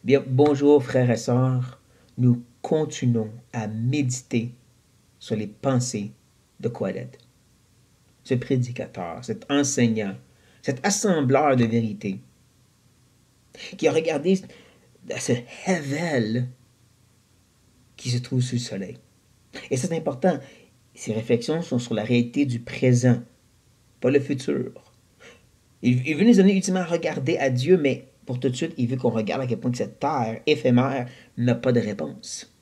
Bien, bonjour frères et sœurs. Nous continuons à méditer sur les pensées de Coëlette, ce prédicateur, cet enseignant, cet assembleur de vérité, qui a regardé à ce Hevel qui se trouve sous le soleil. Et c'est important, ces réflexions sont sur la réalité du présent, pas le futur. Il veut nous amener ultimement à regarder à Dieu, mais pour tout de suite, il veut qu'on regarde à quel point que cette terre éphémère n'a pas de réponse.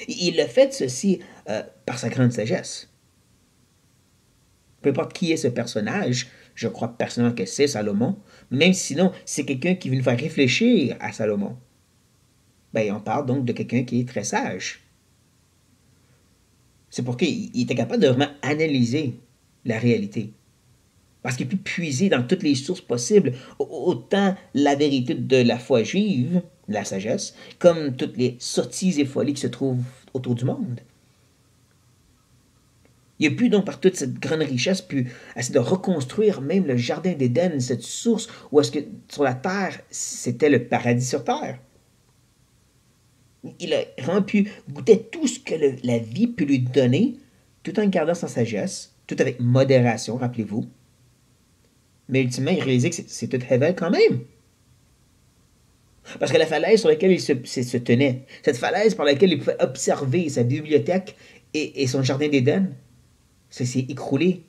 Il a fait ceci par sa grande sagesse. Peu importe qui est ce personnage, je crois personnellement que c'est Salomon, même sinon, c'est quelqu'un qui veut nous faire réfléchir à Salomon. Ben, on parle donc de quelqu'un qui est très sage. C'est pour qu'il était capable de vraiment analyser la réalité. Parce qu'il peut puiser dans toutes les sources possibles, autant la vérité de la foi juive, la sagesse, comme toutes les sottises et folies qui se trouvent autour du monde. Il a pu donc par toute cette grande richesse pu essayer de reconstruire même le jardin d'Éden, cette source où est-ce que sur la terre, c'était le paradis sur terre. Il a vraiment pu goûter tout ce que la vie peut lui donner, tout en gardant sa sagesse, tout avec modération, rappelez-vous. Mais ultimement, il réalisait que c'est tout Hevel quand même. Parce que la falaise sur laquelle il se tenait, cette falaise par laquelle il pouvait observer sa bibliothèque et son jardin d'Éden, ça s'est écroulé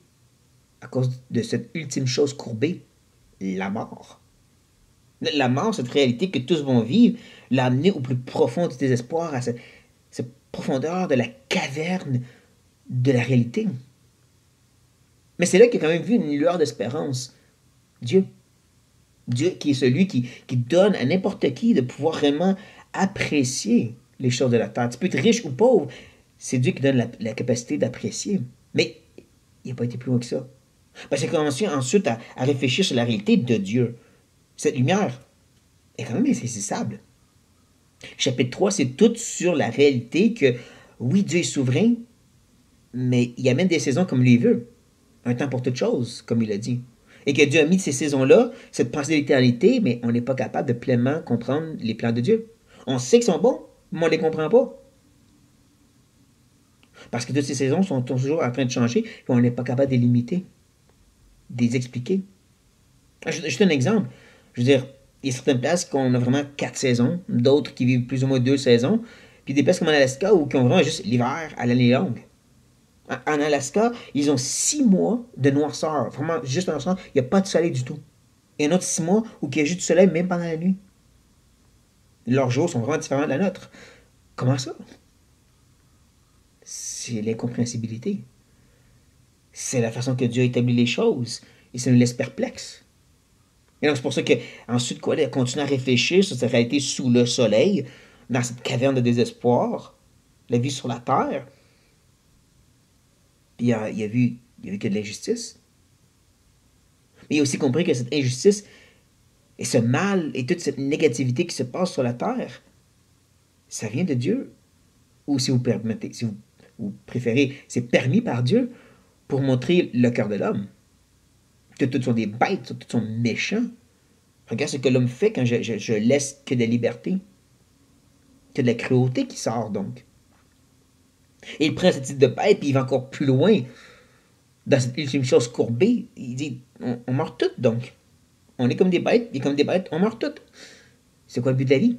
à cause de cette ultime chose courbée, la mort. La mort, cette réalité que tous vont vivre, l'a amené au plus profond du désespoir, à cette profondeur de la caverne de la réalité. Mais c'est là qu'il a quand même vu une lueur d'espérance. Dieu. Dieu qui est celui qui donne à n'importe qui de pouvoir vraiment apprécier les choses de la terre. Tu peux être riche ou pauvre, c'est Dieu qui donne la capacité d'apprécier. Mais il n'a pas été plus loin que ça. Parce qu'il a commencé ensuite à réfléchir sur la réalité de Dieu. Cette lumière est quand même insaisissable. Chapitre 3, c'est tout sur la réalité que, oui, Dieu est souverain, mais il amène des saisons comme lui veut. Un temps pour toute chose, comme il a dit. Et que Dieu a mis ces saisons-là, cette pensée de l'éternité, mais on n'est pas capable de pleinement comprendre les plans de Dieu. On sait qu'ils sont bons, mais on ne les comprend pas. Parce que toutes ces saisons sont toujours en train de changer, et on n'est pas capable de les limiter, de les expliquer. Juste un exemple. Je veux dire, il y a certaines places qu'on a vraiment 4 saisons, d'autres qui vivent plus ou moins 2 saisons, puis des places comme en Alaska où qui ont vraiment juste l'hiver à l'année longue. En Alaska, ils ont 6 mois de noirceur, vraiment juste de noirceur, il n'y a pas de soleil du tout. Et un autre 6 mois où il y a juste du soleil même pendant la nuit. Leurs jours sont vraiment différents de la nôtre. Comment ça? C'est l'incompréhensibilité. C'est la façon que Dieu a établi les choses. Et ça nous laisse perplexes. Et donc, c'est pour ça qu'ensuite, quoi, elle continue à réfléchir sur cette réalité sous le soleil, dans cette caverne de désespoir, la vie sur la terre. Puis il a vu que de l'injustice. Mais il a aussi compris que cette injustice et ce mal et toute cette négativité qui se passe sur la terre, ça vient de Dieu. Ou si vous permettez, si vous préférez, c'est permis par Dieu pour montrer le cœur de l'homme. Que tous sont des bêtes, tous sont méchants. Regarde ce que l'homme fait quand je laisse que de la liberté, que de la cruauté qui sort donc. Et il prend ce type de bête, puis il va encore plus loin dans cette ultime chose courbée. Il dit, on meurt toutes donc. On est comme des bêtes, et comme des bêtes, on meurt toutes. C'est quoi le but de la vie?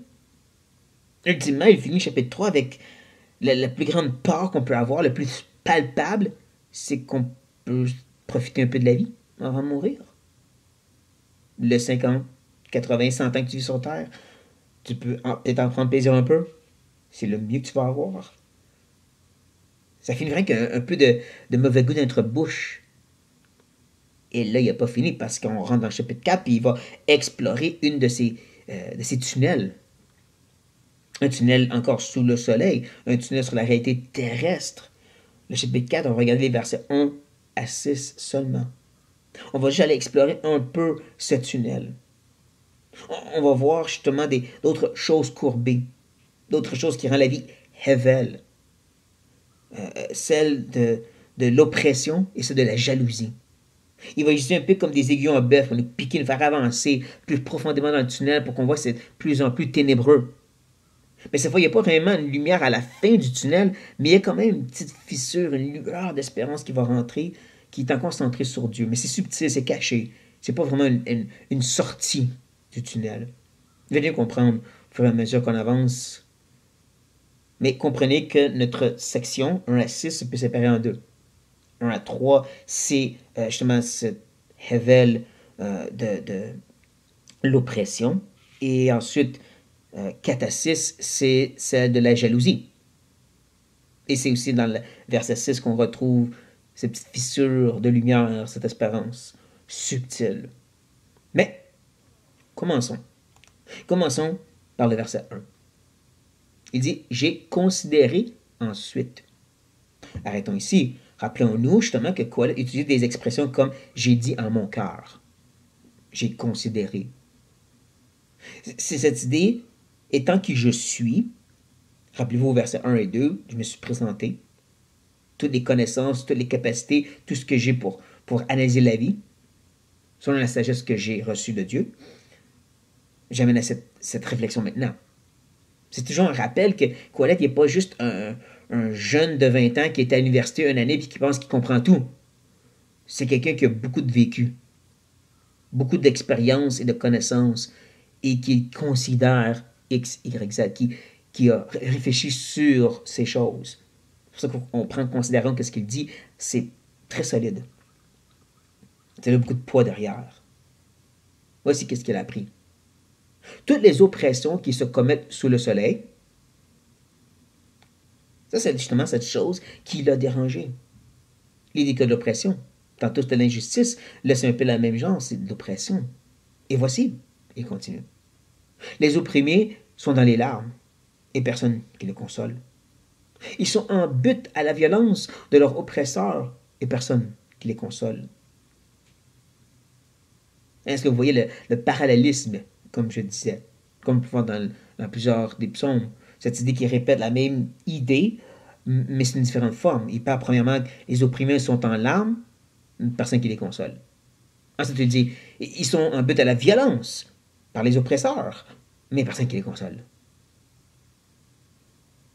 Ultimement, il finit chapitre 3 avec la plus grande peur qu'on peut avoir, le plus palpable, c'est qu'on peut profiter un peu de la vie avant de mourir. Le 50, 80, 100 ans que tu vis sur Terre, tu peux peut-être en prendre plaisir un peu. C'est le mieux que tu vas avoir. Ça finit vraiment qu'un peu de mauvais goût dans notre bouche. Et là, il n'a pas fini parce qu'on rentre dans le chapitre 4 et il va explorer une de ces tunnels. Un tunnel encore sous le soleil, un tunnel sur la réalité terrestre. Le chapitre 4, on va regarder les versets 1 à 6 seulement. On va juste aller explorer un peu ce tunnel. On va voir justement d'autres choses courbées, d'autres choses qui rendent la vie Hevel, celle de l'oppression et celle de la jalousie. Il va utiliser un peu comme des aiguillons à bœuf pour nous piquer, nous faire avancer plus profondément dans le tunnel pour qu'on voit que c'est de plus en plus ténébreux. Mais cette fois, il n'y a pas vraiment une lumière à la fin du tunnel, mais il y a quand même une petite fissure, une lueur d'espérance qui va rentrer, qui est encore centrée sur Dieu. Mais c'est subtil, c'est caché. C'est pas vraiment une sortie du tunnel. Vous allez bien comprendre au fur et à mesure qu'on avance. Mais comprenez que notre section 1 à 6 peut séparer en deux. 1 à 3, c'est justement ce révèle de l'oppression. Et ensuite, 4 à 6, c'est celle de la jalousie. Et c'est aussi dans le verset 6 qu'on retrouve ces petites fissures de lumière, cette espérance subtile. Mais, commençons. Commençons par le verset 1. Il dit « J'ai considéré ensuite ». Arrêtons ici. Rappelons-nous justement que Kohelet utilise des expressions comme « j'ai dit en mon cœur »,« j'ai considéré ». C'est cette idée, étant qui je suis, rappelez-vous au verset 1 et 2, je me suis présenté, toutes les connaissances, toutes les capacités, tout ce que j'ai pour analyser la vie, selon la sagesse que j'ai reçue de Dieu, j'amène à cette réflexion maintenant. C'est toujours un rappel que Kohelet n'est pas juste un jeune de 20 ans qui est à l'université une année et qui pense qu'il comprend tout. C'est quelqu'un qui a beaucoup de vécu, beaucoup d'expérience et de connaissances et qui considère X, Y, Z, qui a réfléchi sur ces choses. C'est pour ça qu'on prend en considération que ce qu'il dit, c'est très solide. Il a beaucoup de poids derrière. Voici qu'est-ce qu'il a appris. Toutes les oppressions qui se commettent sous le soleil, ça c'est justement cette chose qui l'a dérangé. L'idée que l'oppression, tantôt c'était l'injustice, là c'est un peu la même genre, c'est de l'oppression. Et voici, il continue. Les opprimés sont dans les larmes, et personne qui les console. Ils sont en butte à la violence de leurs oppresseurs, et personne qui les console. Est-ce que vous voyez le parallélisme, comme je disais, comme on peut voir dans plusieurs des psaumes, cette idée qui répète la même idée, mais c'est une différente forme. Il parle premièrement, les opprimés sont en larmes, personne qui les console. Ensuite, il dit, ils sont en but à la violence par les oppresseurs, mais personne qui les console.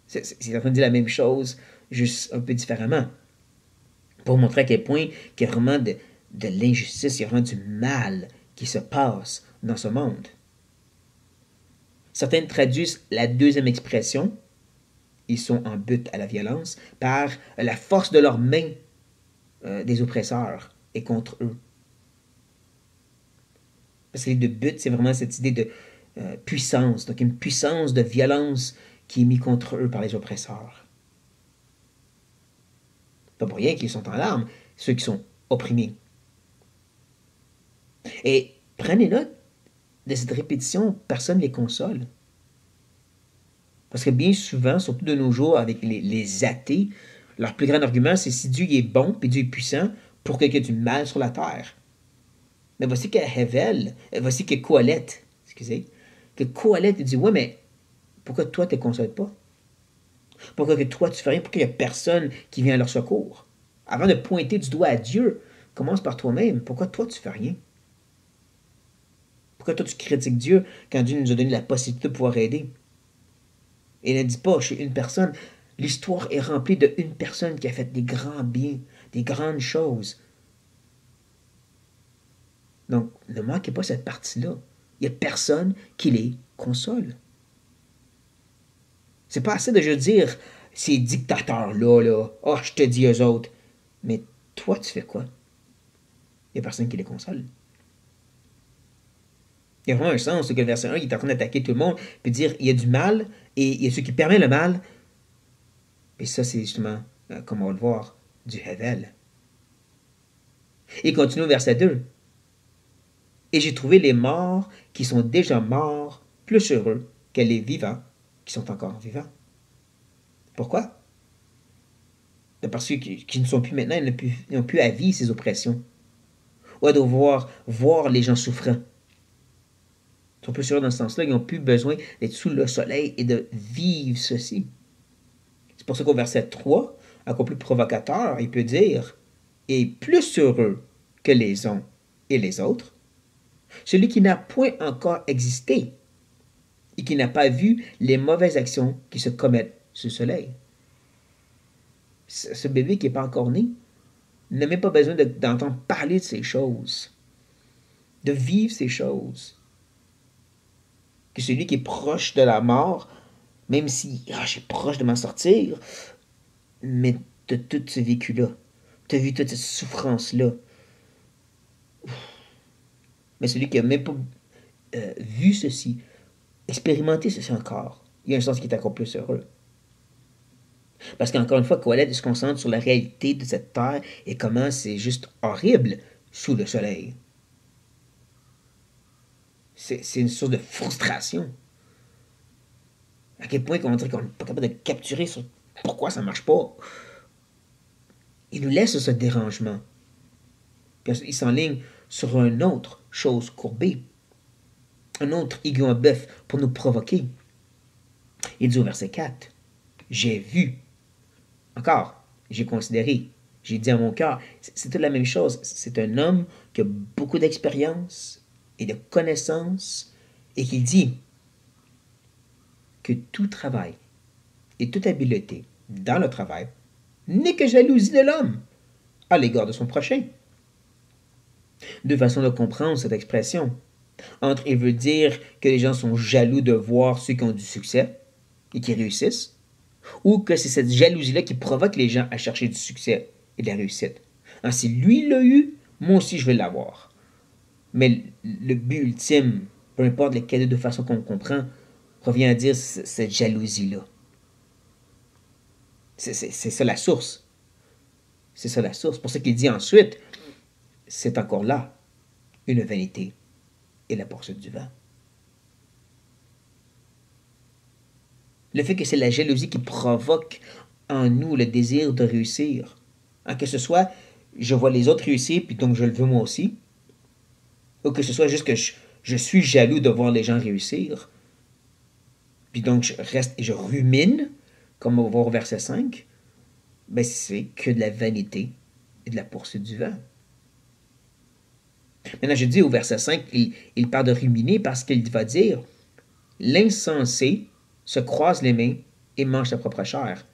C'est en train de dire la même chose, juste un peu différemment. Pour montrer à quel point il y a vraiment de l'injustice, il y a vraiment du mal qui se passe dans ce monde. Certains traduisent la deuxième expression, ils sont en but à la violence, par la force de leurs mains des oppresseurs et contre eux. Parce que les deux buts, c'est vraiment cette idée de puissance, donc une puissance de violence qui est mise contre eux par les oppresseurs. Pas pour rien qu'ils sont en larmes, ceux qui sont opprimés. Et prenez note de cette répétition, personne ne les console. Parce que bien souvent, surtout de nos jours, avec les athées, leur plus grand argument, c'est si Dieu est bon, puis Dieu est puissant, pour qu'il y ait du mal sur la terre. Mais voici que Hevel, voici que Kohelet, excusez, que Kohelet dit, ouais, mais pourquoi toi, tu ne te consoles pas? Pourquoi que toi, tu fais rien? Pourquoi il n'y a personne qui vient à leur secours? Avant de pointer du doigt à Dieu, commence par toi-même. Pourquoi toi, tu fais rien? Pourquoi toi, tu critiques Dieu quand Dieu nous a donné la possibilité de pouvoir aider? Et ne dit pas chez une personne. L'histoire est remplie de une personne qui a fait des grands biens, des grandes choses. Donc, ne manquez pas cette partie-là. Il n'y a personne qui les console. C'est pas assez de juste dire ces dictateurs-là, là, oh, je te dis eux autres. Mais toi, tu fais quoi? Il n'y a personne qui les console. Il y a vraiment un sens que le verset 1, il est en train d'attaquer tout le monde, puis dire il y a du mal, et il y a ceux qui permettent le mal. Et ça, c'est justement, comme on va le voir, du Hevel. Et il continue au verset 2. Et j'ai trouvé les morts qui sont déjà morts plus heureux que les vivants qui sont encore vivants. Pourquoi? Parce qu'ils ne sont plus maintenant, ils n'ont plus à vivre ces oppressions. Ou à devoir voir les gens souffrant. Ils sont plus heureux dans ce sens-là, ils n'ont plus besoin d'être sous le soleil et de vivre ceci. C'est pour ça qu'au verset 3, encore plus provocateur, il peut dire « Et plus heureux que les uns et les autres, celui qui n'a point encore existé et qui n'a pas vu les mauvaises actions qui se commettent sous le soleil. Ce bébé qui n'est pas encore né n'a même pas besoin d'entendre parler de ces choses, de vivre ces choses. Que celui qui est proche de la mort, même si je suis proche de m'en sortir, mais de tout ce vécu-là, tu as vu toute cette souffrance-là. Mais celui qui n'a même pas vu ceci, expérimenté ceci encore, il y a un sens qui est encore plus heureux. Parce qu'encore une fois, Kohelet se concentre sur la réalité de cette terre et comment c'est juste horrible sous le soleil. C'est une source de frustration. À quel point on dirait qu'on n'est pas capable de capturer sur pourquoi ça ne marche pas. Il nous laisse ce dérangement. Puis il s'enligne sur une autre chose courbée. Un autre aigu en bœuf pour nous provoquer. Il dit au verset 4, « J'ai vu. » Encore, j'ai considéré. J'ai dit à mon cœur. C'est toute la même chose. C'est un homme qui a beaucoup d'expérience et de connaissances et qui dit que tout travail et toute habileté dans le travail n'est que jalousie de l'homme à l'égard de son prochain. Deux façons de comprendre cette expression. Entre, il veut dire que les gens sont jaloux de voir ceux qui ont du succès et qui réussissent, ou que c'est cette jalousie-là qui provoque les gens à chercher du succès et de la réussite. Si lui l'a eu, moi aussi je vais l'avoir. Mais le but ultime, peu importe lesquelles de façon qu'on comprend, revient à dire cette jalousie-là. C'est ça la source. C'est ça la source. Pour ça qu'il dit ensuite, c'est encore là une vanité et la poursuite du vent. Le fait que c'est la jalousie qui provoque en nous le désir de réussir. Que ce soit, je vois les autres réussir, puis donc je le veux moi aussi, ou que ce soit juste que je suis jaloux de voir les gens réussir, puis donc je reste et je rumine, comme on va voir au verset 5, ben c'est que de la vanité et de la poursuite du vent. Maintenant, je dis au verset 5, il parle de ruminer parce qu'il va dire « L'insensé se croise les mains et mange sa propre chair. »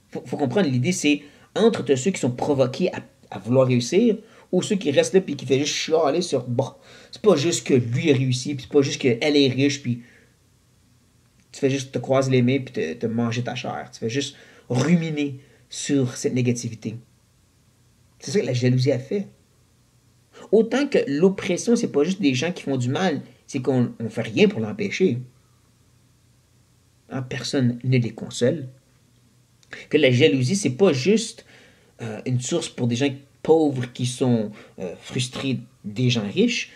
Faut comprendre, l'idée c'est entre ceux qui sont provoqués à vouloir réussir ou ceux qui restent là et qui font juste chialer sur « Bon, c'est pas juste que lui a réussi, puis c'est pas juste qu'elle est riche, puis tu fais juste te croiser les mains puis te manger ta chair. Tu fais juste ruminer sur cette négativité. » C'est ça que la jalousie a fait. Autant que l'oppression, c'est pas juste des gens qui font du mal, c'est qu'on ne fait rien pour l'empêcher. Personne ne les console. Que la jalousie, c'est pas juste une source pour des gens pauvres qui sont frustrés des gens riches.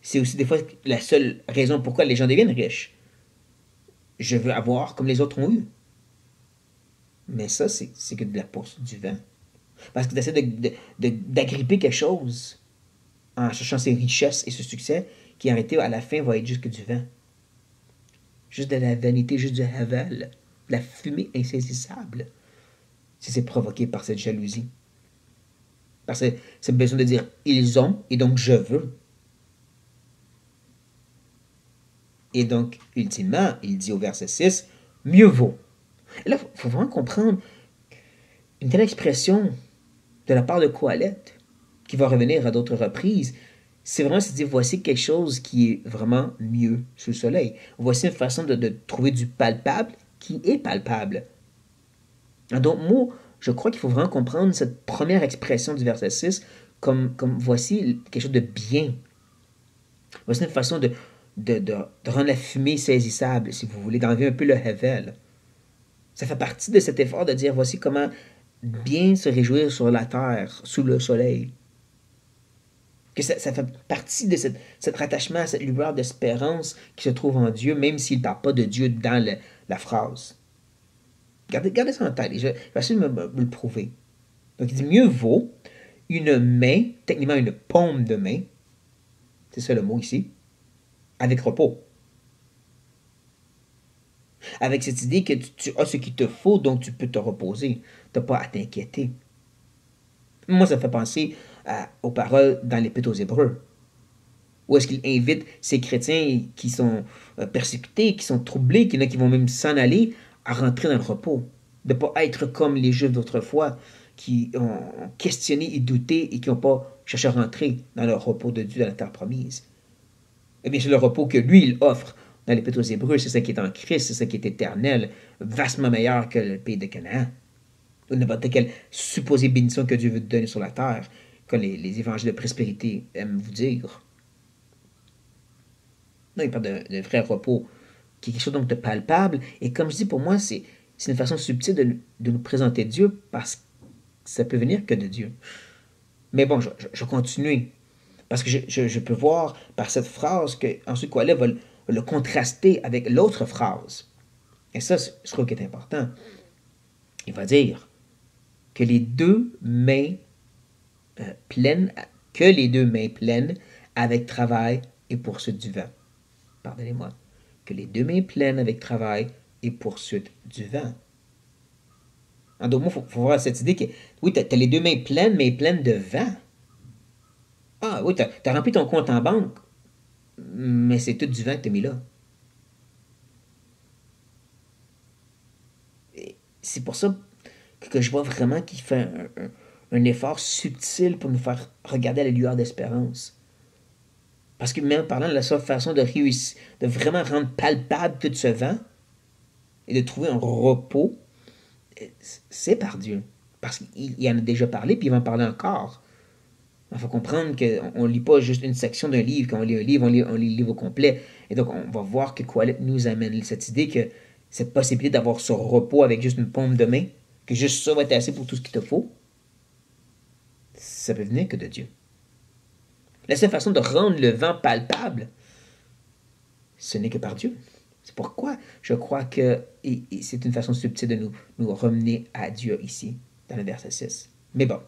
C'est aussi des fois la seule raison pourquoi les gens deviennent riches. Je veux avoir comme les autres ont eu. Mais ça, c'est que de la poursuite du vent. Parce que tu essaies d'agripper quelque chose en cherchant ses richesses et ce succès qui, arrêté à la fin, va être juste que du vent. Juste de la vanité, juste du havel, de la fumée insaisissable. Si c'est provoqué par cette jalousie. Parce que c'est besoin de dire « ils ont » et donc « je veux ». Et donc, ultimement, il dit au verset 6 « mieux vaut ». Et là, il faut vraiment comprendre une telle expression de la part de Kohelet, qui va revenir à d'autres reprises, c'est vraiment se dire, voici quelque chose qui est vraiment mieux sous le soleil. Voici une façon de trouver du palpable qui est palpable. Donc, moi, je crois qu'il faut vraiment comprendre cette première expression du verset 6 comme voici quelque chose de bien. Voici une façon de rendre la fumée saisissable, si vous voulez, d'enlever un peu le hevel. Ça fait partie de cet effort de dire, voici comment bien se réjouir sur la terre, sous le soleil. Que ça fait partie de cet rattachement à cette lueur d'espérance qui se trouve en Dieu, même s'il ne parle pas de Dieu dans la phrase. Gardez ça en tête, je vais essayer de me le prouver. Donc il dit, mieux vaut une main, techniquement une paume de main, c'est ça le mot ici, avec repos. Avec cette idée que tu as ce qu'il te faut, donc tu peux te reposer. Tu n'as pas à t'inquiéter. Moi, ça fait penser aux paroles dans l'Épître aux Hébreux? Ou est-ce qu'il invite ces chrétiens qui sont persécutés, qui sont troublés, qu'il y en a qui vont même s'en aller, à rentrer dans le repos? De ne pas être comme les Juifs d'autrefois, qui ont questionné et douté et qui n'ont pas cherché à rentrer dans le repos de Dieu dans la terre promise. Eh bien, c'est le repos que lui, il offre dans l'Épître aux Hébreux. C'est ça qui est en Christ, c'est ça qui est éternel, vastement meilleur que le pays de Canaan. Ou n'importe quelle supposée bénédiction que Dieu veut te donner sur la terre, comme les évangiles de prospérité aiment vous dire. Non, il parle d'un vrai repos, qui est quelque chose donc de palpable. Et comme je dis, pour moi, c'est une façon subtile de nous présenter Dieu, parce que ça peut venir que de Dieu. Mais bon, je continue. Parce que je peux voir par cette phrase que ensuite Kohelet va le contraster avec l'autre phrase. Et ça, je trouve qu'il est important. Il va dire que les deux mains pleines, avec travail et poursuite du vent. Pardonnez-moi. Que les deux mains pleines avec travail et poursuite du vent. En d'autres mots, il faut voir cette idée que, oui, tu as les deux mains pleines, mais pleines de vent. Ah oui, tu as rempli ton compte en banque, mais c'est tout du vent que tu as mis là. C'est pour ça que je vois vraiment qu'il fait un effort subtil pour nous faire regarder à la lueur d'espérance. Parce que même parlant de la seule façon de réussir, de vraiment rendre palpable tout ce vent et de trouver un repos, c'est par Dieu. Parce qu'il en a déjà parlé, puis il va en parler encore. Il faut comprendre qu'on ne lit pas juste une section d'un livre. Quand on lit un livre, on lit le livre au complet. Et donc, on va voir que Kohelet nous amène cette idée que cette possibilité d'avoir ce repos avec juste une paume de main, que juste ça va être assez pour tout ce qu'il te faut, ça peut venir que de Dieu. La seule façon de rendre le vent palpable, ce n'est que par Dieu. C'est pourquoi je crois que c'est une façon subtile de nous ramener à Dieu ici, dans le verset 6. Mais bon.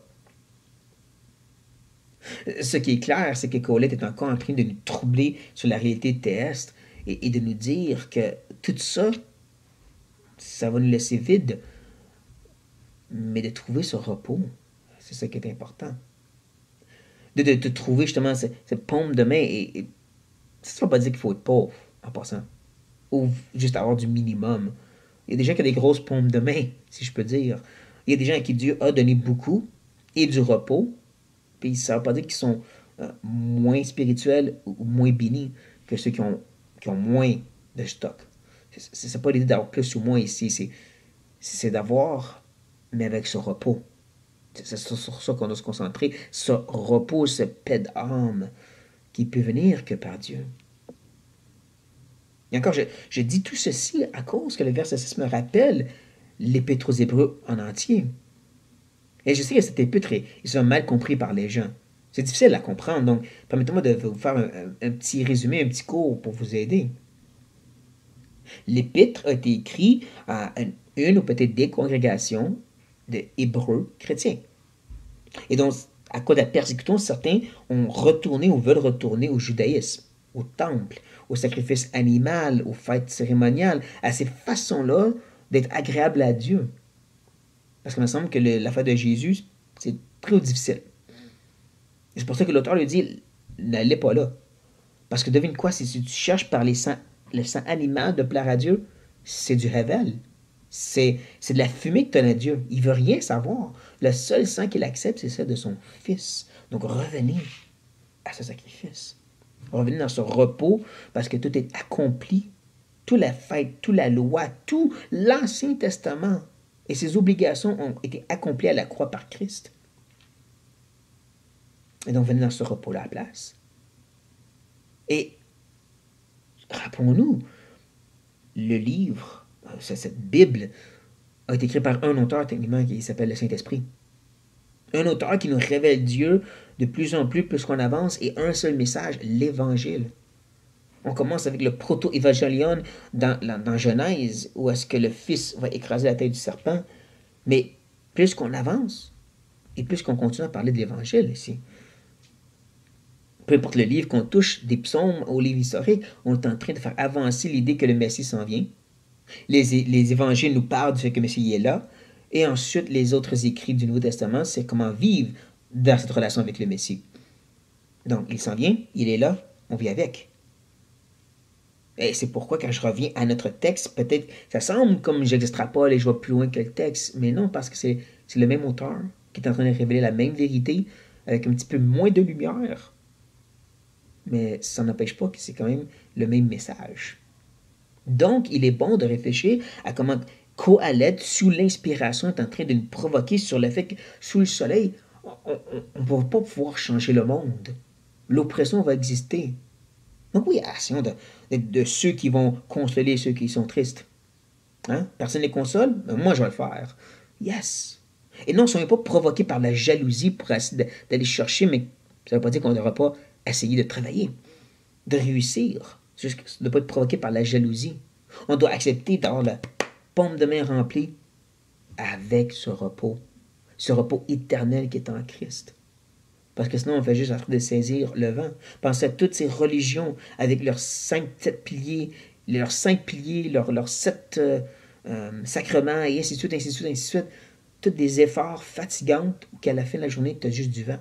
Ce qui est clair, c'est que Kohelet est encore en train de nous troubler sur la réalité terrestre et de nous dire que tout ça, ça va nous laisser vides. Mais de trouver ce repos, c'est ça qui est important. De trouver justement cette paume de main. Et ça ne veut pas dire qu'il faut être pauvre, en passant. Ou juste avoir du minimum. Il y a des gens qui ont des grosses paumes de main, si je peux dire. Il y a des gens à qui Dieu a donné beaucoup et du repos. Puis ça ne veut pas dire qu'ils sont moins spirituels ou moins bénis que ceux qui ont moins de stock. C'est pas l'idée d'avoir plus ou moins ici. C'est d'avoir, mais avec ce repos. C'est sur ça qu'on doit se concentrer. Ce repos, ce paix d'âme qui peut venir que par Dieu. Et encore, je dis tout ceci à cause que le verset 6 me rappelle l'Épître aux Hébreux en entier. Et je sais que cet épître est mal compris par les gens. C'est difficile à comprendre, donc permettez-moi de vous faire un petit résumé, un petit cours pour vous aider. L'épître a été écrit à une ou peut-être des congrégations d'Hébreux chrétiens. Et donc, à cause de la persécution, certains ont retourné ou veulent retourner au judaïsme, au temple, au sacrifice animal, aux fêtes cérémoniales, à ces façons-là d'être agréables à Dieu. Parce qu'il me semble que la fête de Jésus, c'est très difficile. Et c'est pour ça que l'auteur lui dit, n'allez pas là. Parce que devine quoi, si tu cherches par le sang animal de plaire à Dieu, c'est du rével. C'est de la fumée que donne à Dieu. Il ne veut rien savoir. Le seul sang qu'il accepte, c'est celle de son Fils. Donc revenez à ce sacrifice. Revenez dans ce repos parce que tout est accompli. Toute la fête, toute la loi, tout l'Ancien Testament et ses obligations ont été accomplies à la croix par Christ. Et donc venez dans ce repos-là à la place. Et rappelons-nous, le livre, cette Bible, a été écrit par un auteur techniquement qui s'appelle le Saint-Esprit. Un auteur qui nous révèle Dieu de plus en plus qu'on avance et un seul message, l'Évangile. On commence avec le proto-évangélion dans Genèse, où est-ce que le Fils va écraser la tête du serpent. Mais plus qu'on avance, et plus qu'on continue à parler de l'Évangile ici. Peu importe le livre qu'on touche, des psaumes au livre historique, on est en train de faire avancer l'idée que le Messie s'en vient. Les évangiles nous parlent du fait que le Messie est là. Et ensuite, les autres écrits du Nouveau Testament, c'est comment vivre dans cette relation avec le Messie. Donc, il s'en vient, il est là, on vit avec. Et c'est pourquoi quand je reviens à notre texte, peut-être, ça semble comme j'extrapole et je vais plus loin que le texte, mais non, parce que c'est le même auteur qui est en train de révéler la même vérité avec un petit peu moins de lumière. Mais ça n'empêche pas que c'est quand même le même message. Donc, il est bon de réfléchir à comment Qoheleth, sous l'inspiration, est en train de nous provoquer sur le fait que sous le soleil, on ne va pas pouvoir changer le monde. L'oppression va exister. Donc oui, essayons de ceux qui vont consoler ceux qui sont tristes. Hein? Personne ne les console? Ben, moi, je vais le faire. Yes. Et non, soyons pas provoqués par la jalousie pour essayer d'aller chercher, mais ça ne veut pas dire qu'on ne devra pas essayer de travailler, de réussir, de ne pas être provoqué par la jalousie. On doit accepter d'avoir la paume de main remplie avec ce repos éternel qui est en Christ. Parce que sinon, on fait juste en train de saisir le vent. Pensez à toutes ces religions avec leurs sept piliers, leurs sept sacrements, et ainsi de suite, ainsi de suite, ainsi de suite. Tous des efforts fatigants qu'à la fin de la journée, tu as juste du vent.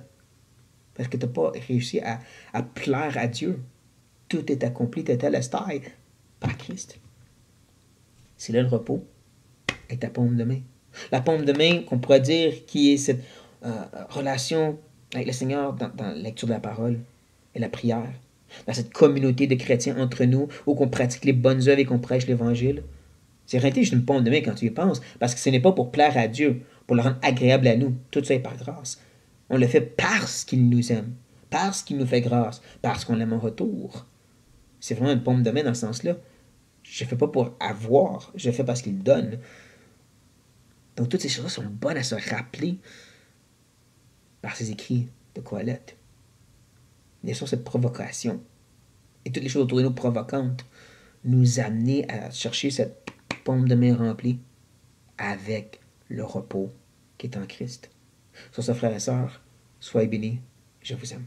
Parce que tu n'as pas réussi à plaire à Dieu. Tout est accompli, tu étais taille par Christ. C'est là le repos avec ta paume de main. La paume de main, qu'on pourrait dire, qui est cette relation avec le Seigneur dans la lecture de la parole et la prière, dans cette communauté de chrétiens entre nous, où qu'on pratique les bonnes œuvres et qu'on prêche l'Évangile. C'est réalité juste une paume de main quand tu y penses, parce que ce n'est pas pour plaire à Dieu, pour le rendre agréable à nous. Tout ça est par grâce. On le fait parce qu'il nous aime, parce qu'il nous fait grâce, parce qu'on l'aime en retour. C'est vraiment une paume de main dans ce sens-là. Je ne fais pas pour avoir, je le fais parce qu'il donne. Donc toutes ces choses sont bonnes à se rappeler par ces écrits de Qoheleth. Bien sûr, cette provocation et toutes les choses autour de nous provocantes nous amener à chercher cette paume de main remplie avec le repos qui est en Christ. Sur ce, frères et sœurs, soyez bénis, je vous aime.